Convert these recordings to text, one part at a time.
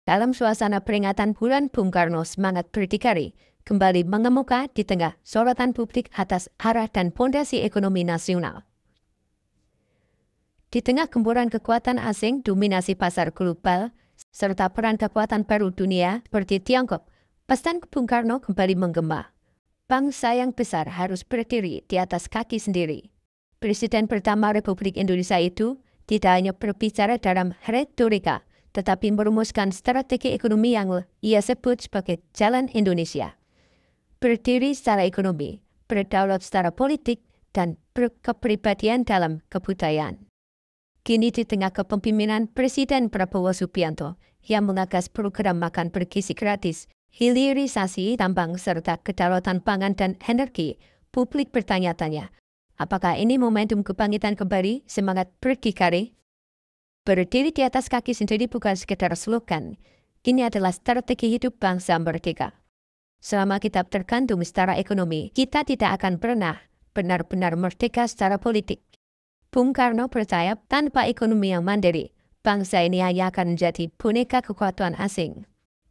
Dalam suasana peringatan Bulan Bung Karno, semangat berdikari kembali mengemuka di tengah sorotan publik atas arah dan fondasi ekonomi nasional. Di tengah gempuran kekuatan asing, dominasi pasar global, serta peran kekuatan baru dunia seperti Tiongkok, pesan Bung Karno kembali menggema. Bangsa yang besar harus berdiri di atas kaki sendiri. Presiden pertama Republik Indonesia itu tidak hanya berbicara dalam retorika, tetapi merumuskan strategi ekonomi yang ia sebut sebagai Jalan Indonesia. Berdiri secara ekonomi, berdaulat secara politik, dan berkepribadian dalam kebudayaan. Kini di tengah kepemimpinan Presiden Prabowo Subianto yang mengagas program makan bergizi gratis, hilirisasi tambang serta kedaulatan pangan dan energi, publik bertanya-tanya, apakah ini momentum kebangkitan kembali semangat berdikari? Berdiri di atas kaki sendiri bukan sekedar slogan, ini adalah strategi hidup bangsa merdeka. Selama kita tergantung secara ekonomi, kita tidak akan pernah benar-benar merdeka secara politik. Bung Karno percaya tanpa ekonomi yang mandiri, bangsa ini hanya akan menjadi boneka kekuatan asing.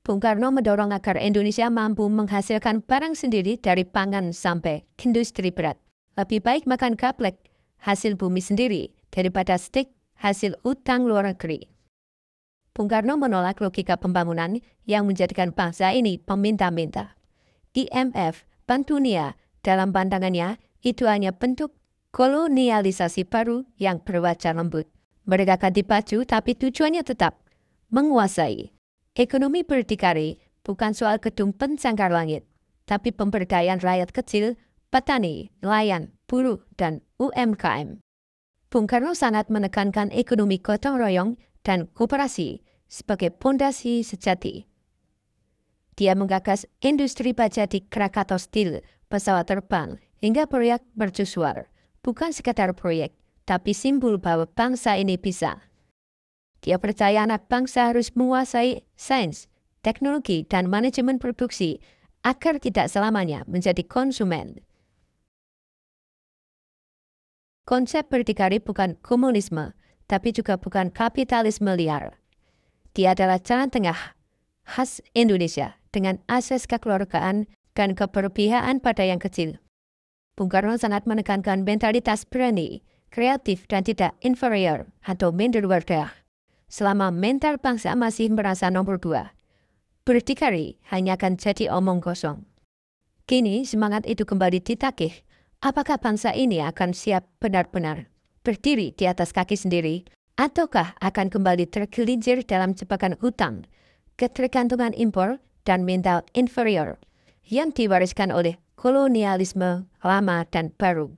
Bung Karno mendorong agar Indonesia mampu menghasilkan barang sendiri dari pangan sampai industri berat. Lebih baik makan gaplek, hasil bumi sendiri, daripada steak, hasil utang luar negeri. Bung Karno menolak logika pembangunan yang menjadikan bangsa ini peminta-minta. IMF, Bank Dunia, dalam pandangannya, itu hanya bentuk kolonialisasi baru yang berwajah lembut. Mereka akan dipacu, tapi tujuannya tetap menguasai. Ekonomi berdikari bukan soal gedung pencakar langit, tapi pemberdayaan rakyat kecil, petani, nelayan, buruh, dan UMKM. Bung Karno sangat menekankan ekonomi gotong royong dan koperasi sebagai pondasi sejati. Dia menggagas industri baja di Krakatau Steel, pesawat terbang, hingga proyek mercusuar. Bukan sekadar proyek, tapi simbol bahwa bangsa ini bisa. Dia percaya anak bangsa harus menguasai sains, teknologi, dan manajemen produksi agar tidak selamanya menjadi konsumen. Konsep berdikari bukan komunisme, tapi juga bukan kapitalisme liar. Dia adalah jalan tengah khas Indonesia dengan asas kekeluargaan dan keberpihakan pada yang kecil. Bung Karno sangat menekankan mentalitas berani, kreatif, dan tidak inferior atau minderwadah. Selama mental bangsa masih merasa nomor 2, berdikari hanya akan jadi omong kosong. Kini semangat itu kembali ditagih. Apakah bangsa ini akan siap benar-benar berdiri di atas kaki sendiri, ataukah akan kembali tergelincir dalam jebakan hutang, ketergantungan impor, dan mental inferior yang diwariskan oleh kolonialisme lama dan baru?